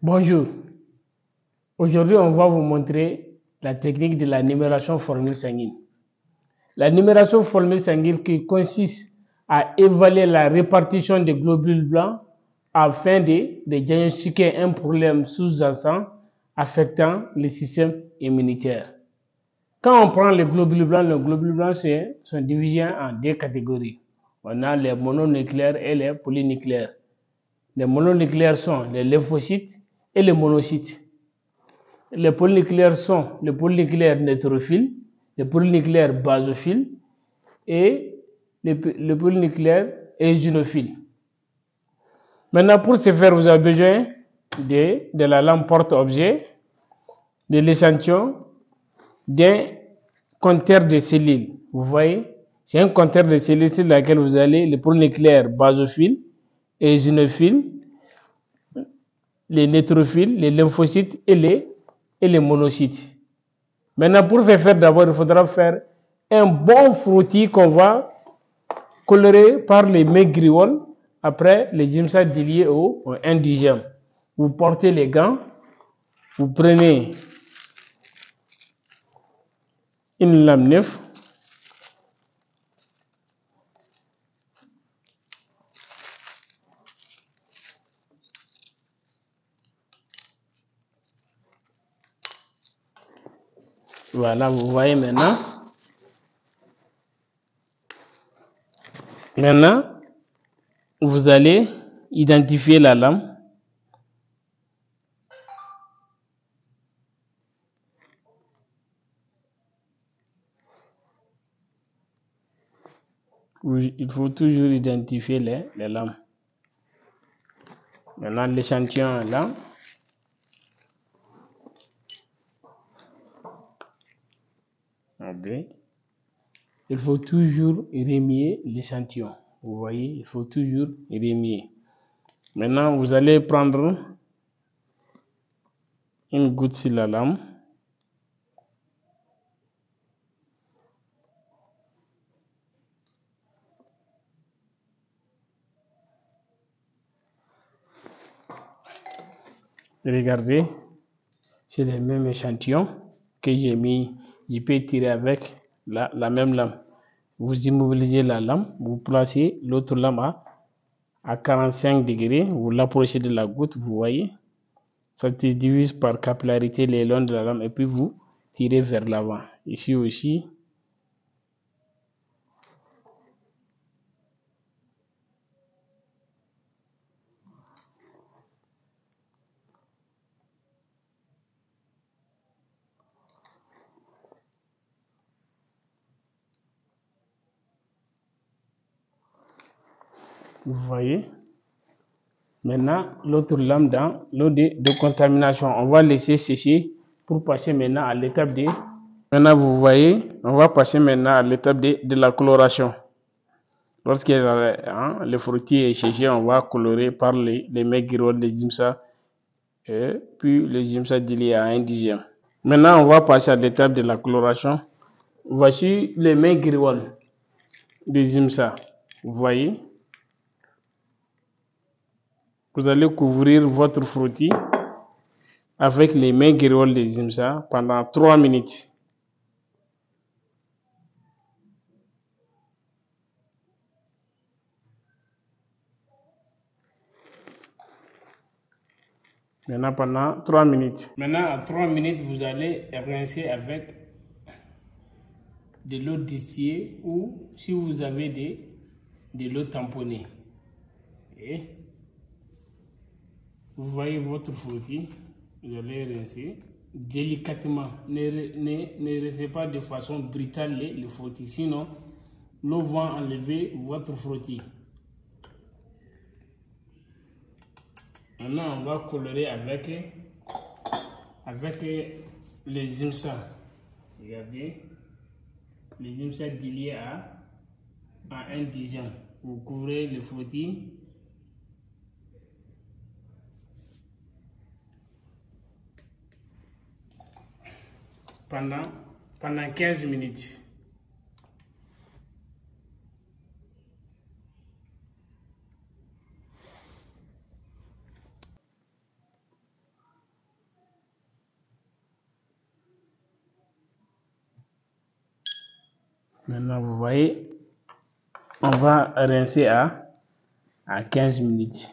Bonjour, aujourd'hui on va vous montrer la technique de la numération formule sanguine. La numération formule sanguine qui consiste à évaluer la répartition des globules blancs afin de diagnostiquer un problème sous-jacent affectant le système immunitaire. Quand on prend les globules blancs sont divisés en deux catégories. On a les mononucléaires et les polynucléaires. Les mononucléaires sont les lymphocytes et les monocytes. Les polynucléaires sont les polynucléaires neutrophiles, les polynucléaires basophiles et les polynucléaires eosinophiles. Maintenant, pour ce faire, vous avez besoin de la lampe porte-objet, de l'échantillon, d'un compteur de cellules. Vous voyez, c'est un compteur de cellules sur lequel vous allez les polynucléaires basophiles, eosinophiles, les neutrophiles, les lymphocytes et les monocytes. Maintenant, pour ce faire, d'abord, il faudra faire un bon frottis qu'on va colorer par les maigriol. Après, les IMSA déliés au indigène. Vous portez les gants, vous prenez une lame neuve, voilà, vous voyez maintenant. Maintenant, vous allez identifier la lame. Oui, il faut toujours identifier les lames. Maintenant, l'échantillon est là. Il faut toujours remuer l'échantillon. Vous voyez, il faut toujours remuer. Maintenant, vous allez prendre une goutte sur la lame. Regardez, c'est le même échantillon que j'ai mis. Je peux tirer avec la même lame. Vous immobilisez la lame, vous placez l'autre lame à 45 degrés, vous l'approchez de la goutte, vous voyez. Ça se divise par capillarité le long de la lame et puis vous tirez vers l'avant. Ici aussi. Vous voyez. Maintenant, l'autre lame dans l'eau de contamination. On va laisser sécher pour passer maintenant à l'étape de... Maintenant, vous voyez, on va passer maintenant à l'étape de la coloration. Lorsque le frottis est séché, on va colorer par les maigriol, les IMSA, et puis les IMSA déliés à indigène. Maintenant, on va passer à l'étape de la coloration. Voici les maigriol des IMSA. Vous voyez. Vous allez couvrir votre frottis avec les maigriol des IMSA pendant 3 minutes. Maintenant, pendant 3 minutes. Maintenant, à 3 minutes, vous allez rincer avec de l'eau distillée ou si vous avez de l'eau tamponnée. Et vous voyez votre frottis, vous allez rincer délicatement. Ne rincez pas de façon brutale le frottis, sinon l'eau va enlever votre frottis. Maintenant, on va colorer avec les IMSA. Regardez, les IMSA déliés à indigène. Vous couvrez le frottis. Pendant 15 minutes. Maintenant, vous voyez, on va rincer à 15 minutes.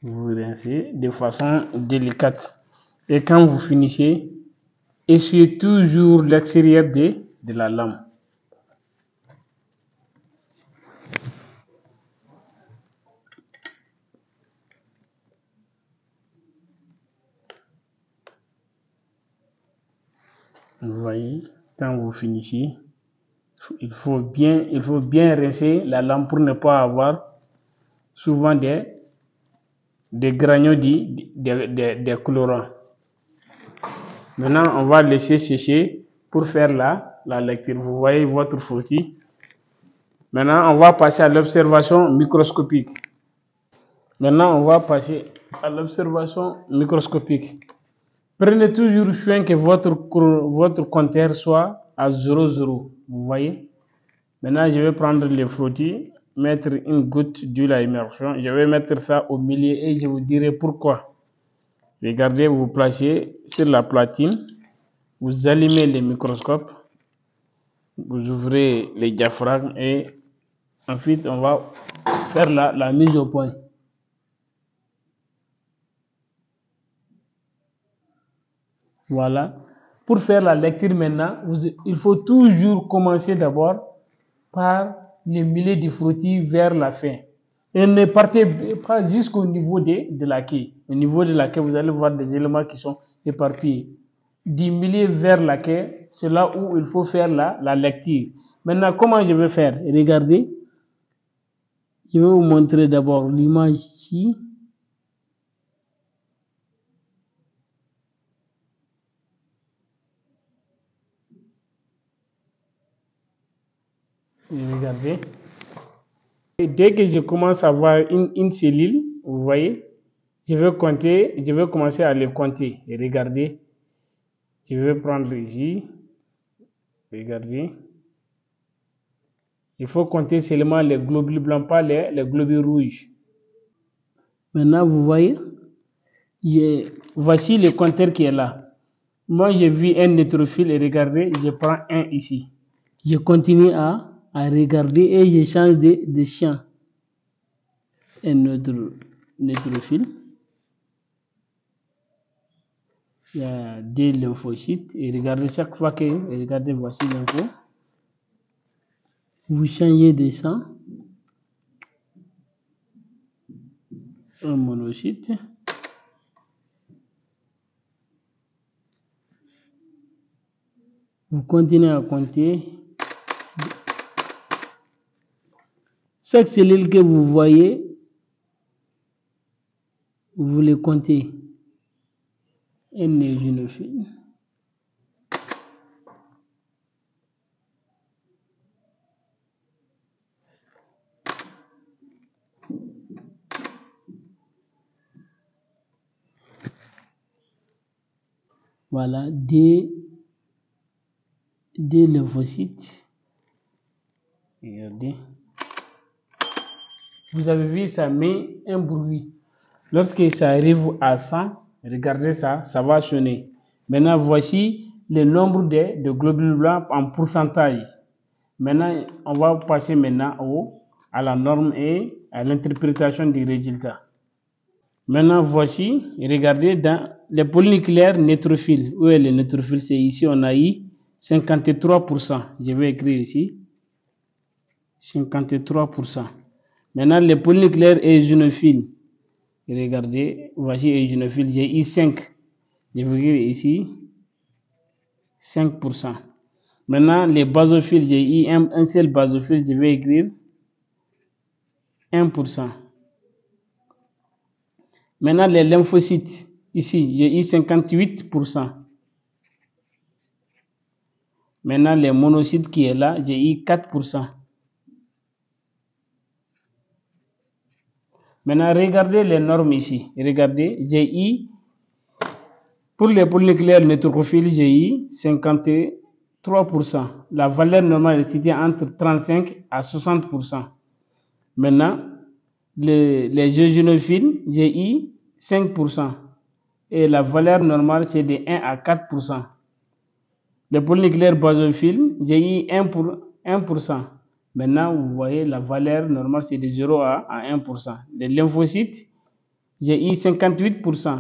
Vous rincez de façon délicate. Et quand vous finissez, essuyez toujours l'extérieur de la lame. Vous voyez, quand vous finissez, il faut bien rincer la lame pour ne pas avoir souvent des granules des colorants. Maintenant, on va laisser sécher pour faire la lecture. Vous voyez votre frottis. Maintenant, on va passer à l'observation microscopique. Maintenant, on va passer à l'observation microscopique. Prenez toujours soin que votre compteur soit à 0,0. Vous voyez? Maintenant, je vais prendre le frottis, mettre une goutte d'huile à immersion. Je vais mettre ça au milieu et je vous dirai pourquoi. Regardez, vous placez sur la platine, vous allumez le microscope, vous ouvrez les diaphragmes et ensuite on va faire la mise au point. Voilà. Pour faire la lecture maintenant, il faut toujours commencer d'abord par le milieu du frottis vers la fin. Et ne partez pas jusqu'au niveau de la queue. Au niveau de la queue, vous allez voir des éléments qui sont éparpillés. Du milieu vers la queue, c'est là où il faut faire la lecture. Maintenant, comment je vais faire? Regardez. Je vais vous montrer d'abord l'image ici. Regardez. Et dès que je commence à voir une cellule, vous voyez, je vais commencer à les compter. Et regardez, je vais prendre ici, regardez. Il faut compter seulement les globules blancs, pas les globules rouges. Maintenant, vous voyez, voici le compteur qui est là. Moi, j'ai vu un neutrophile et regardez, je prends un ici. Je continue à regarder et je change de champ. Un autre neutrophile. Il y a des lymphocytes et regardez chaque fois que, regardez, voici l'info. Vous changez de sang. Un monocyte. Vous continuez à compter. Chaque cellule que vous voyez, vous les comptez. Un eosinophile. Voilà, des lymphocytes. Regardez. Vous avez vu, ça met un bruit. Lorsque ça arrive à 100, regardez ça, ça va sonner. Maintenant, voici le nombre de globules blancs en pourcentage. Maintenant, on va passer maintenant à la norme et à l'interprétation des résultats. Maintenant, voici, regardez dans les polynucléaires neutrophiles. Où est le neutrophile? C'est ici, on a eu 53%. Je vais écrire ici. 53%. Maintenant, les polynucléaires eosinophiles. Regardez, voici eosinophiles, j'ai eu 5. Je vais écrire ici 5%. Maintenant, les basophiles, j'ai eu un seul basophile, je vais écrire 1%. Maintenant, les lymphocytes, ici, j'ai eu 58%. Maintenant, les monocytes qui est là, j'ai eu 4%. Maintenant, regardez les normes ici. Regardez, j'ai eu, pour les polynucléaires neutrophiles, j'ai eu 53%. La valeur normale est située entre 35 à 60%. Maintenant, les eosinophiles, j'ai eu 5%. Et la valeur normale, c'est de 1 à 4%. Les polynucléaires basophiles, j'ai eu 1%. Maintenant, vous voyez, la valeur normale, c'est de 0 à 1%. Les lymphocytes, j'ai eu 58%.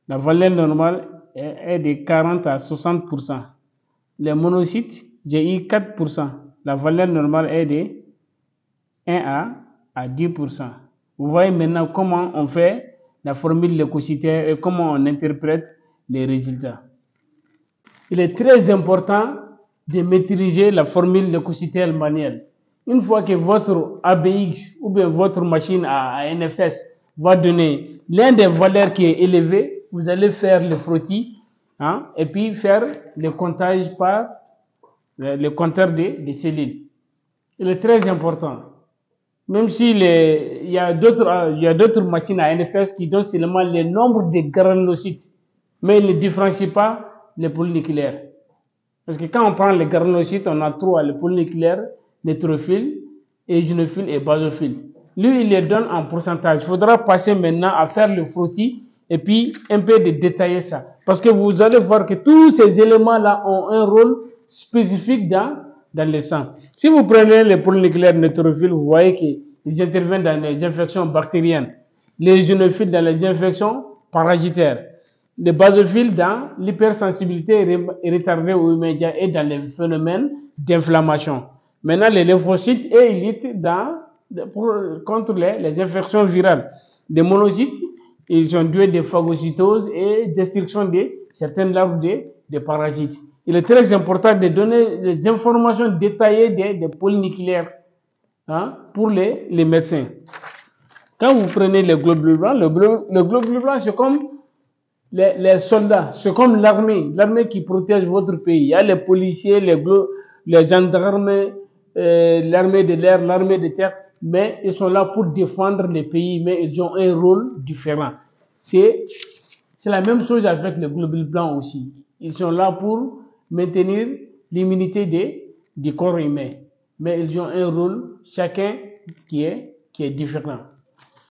La valeur normale est de 40 à 60%. Les monocytes, j'ai eu 4%. La valeur normale est de 1 à 10%. Vous voyez maintenant comment on fait la formule leucocytaire et comment on interprète les résultats. Il est très important de maîtriser la formule leucocytaire manuelle. Une fois que votre ABX ou bien votre machine à NFS va donner l'un des valeurs qui est élevé, vous allez faire le frottis et puis faire le comptage par le compteur des cellules. Il est très important. Même s'il y a d'autres machines à NFS qui donnent seulement le nombre de granulocytes, mais ils ne différencient pas les polynucléaires. Parce que quand on prend les granulocytes, on a trois, les polynucléaires, neutrophile, eosinophile et basophile. Lui, il les donne en pourcentage. Il faudra passer maintenant à faire le frottis et puis un peu de détailler ça. Parce que vous allez voir que tous ces éléments-là ont un rôle spécifique dans le sang. Si vous prenez les polynucléaires neutrophiles, vous voyez qu'ils interviennent dans les infections bactériennes, les eosinophiles dans les infections parasitaires, les basophiles dans l'hypersensibilité retardée aux immédiats et dans les phénomènes d'inflammation. Maintenant, les lymphocytes, ils luttent contre les infections virales. Les monocytes, ils sont doués de phagocytose et destruction de certaines larves de parasites. Il est très important de donner des informations détaillées des polynucléaires pour les médecins. Quand vous prenez les globules blancs, le globule blanc, c'est comme les soldats, c'est comme l'armée qui protège votre pays. Il y a les policiers, les gendarmes, l'armée de l'air, l'armée de terre, mais ils sont là pour défendre le pays, mais ils ont un rôle différent. C'est la même chose avec les globules blancs aussi. Ils sont là pour maintenir l'immunité du corps humain, mais ils ont un rôle chacun qui est différent.